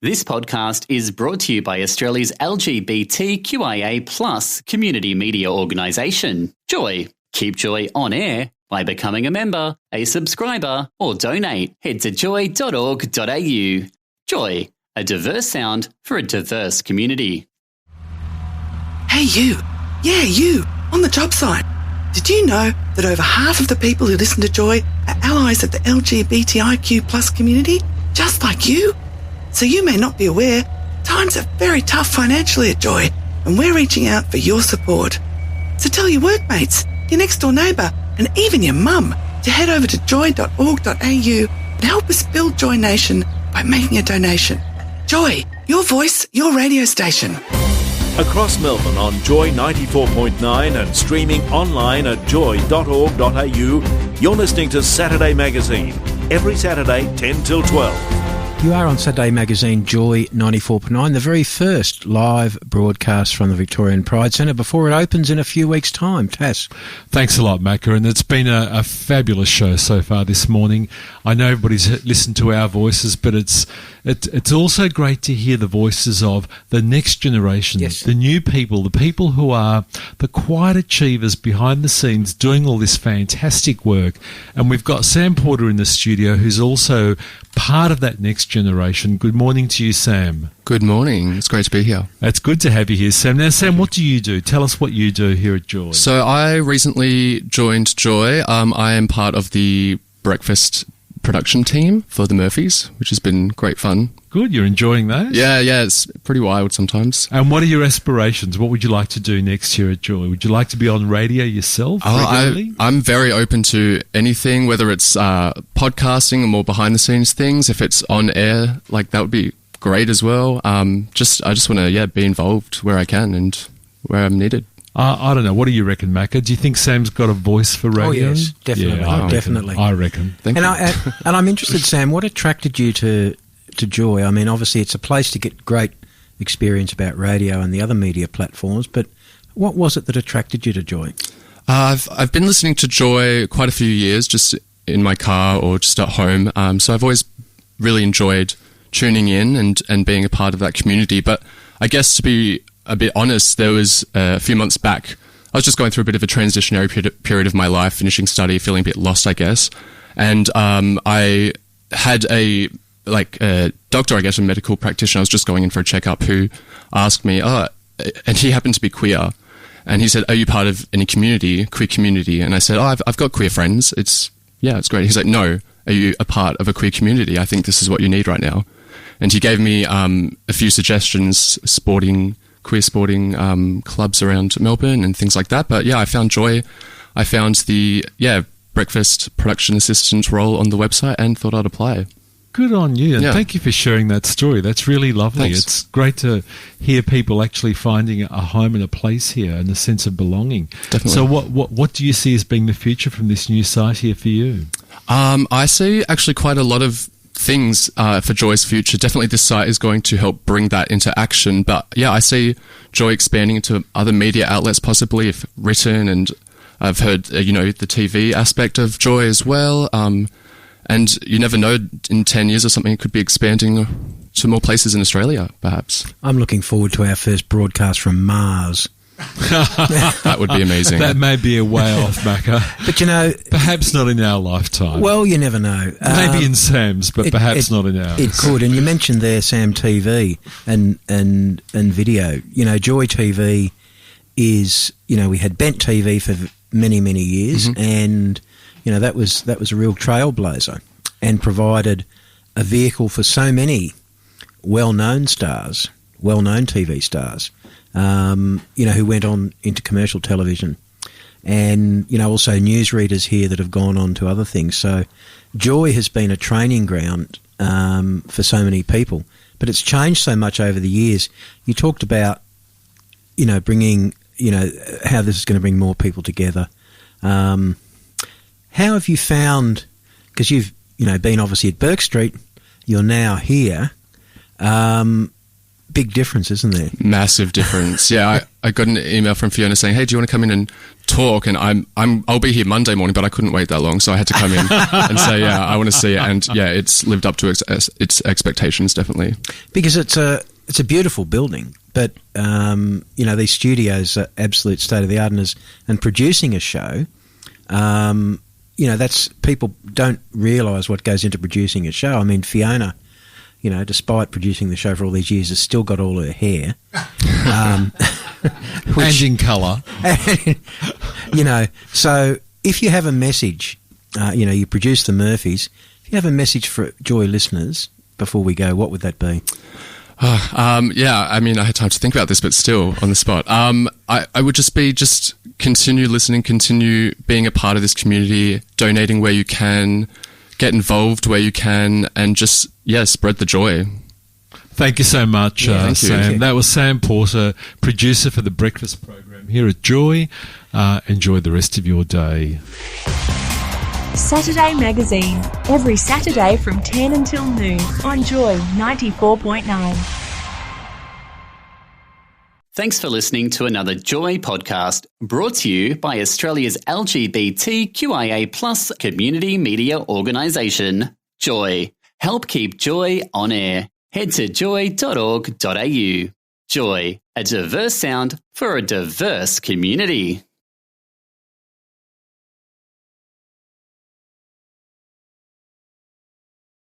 This podcast is brought to you by Australia's LGBTQIA+ community media organisation, Joy. Keep Joy on air by becoming a member, a subscriber, or donate. Head to joy.org.au. Joy, a diverse sound for a diverse community. Hey you! Yeah, you! On the job site. Did you know that over half of the people who listen to Joy are allies of the LGBTIQ+ community, just like you? So you may not be aware, times are very tough financially at Joy, and we're reaching out for your support. So tell your workmates, your next door neighbour, and even your mum to head over to joy.org.au and help us build Joy Nation by making a donation. Joy, your voice, your radio station. Across Melbourne on Joy 94.9 and streaming online at joy.org.au, you're listening to Saturday Magazine, every Saturday 10 till 12. You are on Saturday Magazine Joy 94.9, the very first live broadcast from the Victorian Pride Centre before it opens in a few weeks' time. Tass. Thanks a lot, Macca, and it's been a fabulous show so far this morning. I know everybody's listened to our voices, but it's also great to hear the voices of the next generation, Yes. the new people, the people who are the quiet achievers behind the scenes doing all this fantastic work. And we've got Sam Porter in the studio, who's also part of that next generation. Good morning to you, Sam. Good morning. It's great to be here. It's good to have you here, Sam. Now, Sam, what do you do? Tell us what you do here at Joy. So I recently joined Joy. I am part of the breakfast production team for the Murphys, which has been great fun. Good, you're enjoying those? Yeah, it's pretty wild sometimes. And what are your aspirations? What would you like to do next here at Joy? Would you like to be on radio yourself regularly? I'm very open to anything, whether it's podcasting or more behind the scenes things. If it's on air, like that would be great as well. I just want to be involved where I can and where I'm needed. I don't know. What do you reckon, Macca? Do you think Sam's got a voice for radio? Oh, yes, definitely. Yeah, definitely. I reckon. Thank you. And I'm interested, Sam, what attracted you to Joy? I mean, obviously it's a place to get great experience about radio and the other media platforms, but what was it that attracted you to Joy? I've been listening to Joy quite a few years, just in my car or just at home. So I've always really enjoyed tuning in and being a part of that community. But I guess to be a bit honest, there was a few months back, I was just going through a bit of a transitionary period of my life, finishing study, feeling a bit lost, I guess. And I had a doctor, I guess, a medical practitioner. I was just going in for a checkup, who asked me, and he happened to be queer. And he said, "Are you part of any community, queer community?" And I said, I've got queer friends. It's great. He's like, "No, are you a part of a queer community? I think this is what you need right now." And he gave me a few suggestions, queer sporting clubs around Melbourne and things like that. But yeah, I found Joy. I found the breakfast production assistant role on the website and thought I'd apply. Good on you, and thank you for sharing that story. That's really lovely. Thanks. It's great to hear people actually finding a home and a place here and a sense of belonging. Definitely. So what do you see as being the future from this new site here for you? I see actually quite a lot of things for Joy's future. Definitely this site is going to help bring that into action. But yeah, I see Joy expanding into other media outlets, possibly if written, and I've heard, the TV aspect of Joy as well. And you never know, in 10 years or something, it could be expanding to more places in Australia, perhaps. I'm looking forward to our first broadcast from Mars. That would be amazing. That may be a way off, Macca. But perhaps not in our lifetime. well, you never know. Maybe in Sam's, but perhaps not in ours. It could. And you mentioned there, Sam, TV and video. Joy TV is, we had Bent TV for many, many years, and that was a real trailblazer and provided a vehicle for so many well-known TV stars, who went on into commercial television, and also newsreaders here that have gone on to other things. So Joy has been a training ground for so many people, but it's changed so much over the years. You talked about bringing how this is going to bring more people together. How have you found, because you've been obviously at Burke Street, you're now here, big difference, isn't there? Massive difference. Yeah, I got an email from Fiona saying, "Hey, do you want to come in and talk?" And I'll be here Monday morning, but I couldn't wait that long, so I had to come in and say, "Yeah, I want to see it." And yeah, it's lived up to its expectations, definitely. Because it's a beautiful building, but these studios are absolute state of the art, and producing a show. That's people don't realise what goes into producing a show. I mean, Fiona, despite producing the show for all these years, has still got all her hair. And in colour. So if you have a message, you produce the Murphys, if you have a message for Joy listeners before we go, what would that be? Yeah, I mean, I had time to think about this, but still on the spot. I would just continue listening, continue being a part of this community, donating where you can, get involved where you can, and just, spread the joy. Thank you so much, Sam. Thank you. That was Sam Porter, producer for the breakfast program here at Joy. Enjoy the rest of your day. Saturday Magazine, every Saturday from 10 until noon on Joy 94.9. Thanks for listening to another Joy podcast brought to you by Australia's LGBTQIA+ community media organisation, Joy. Help keep Joy on air. Head to joy.org.au. Joy, a diverse sound for a diverse community.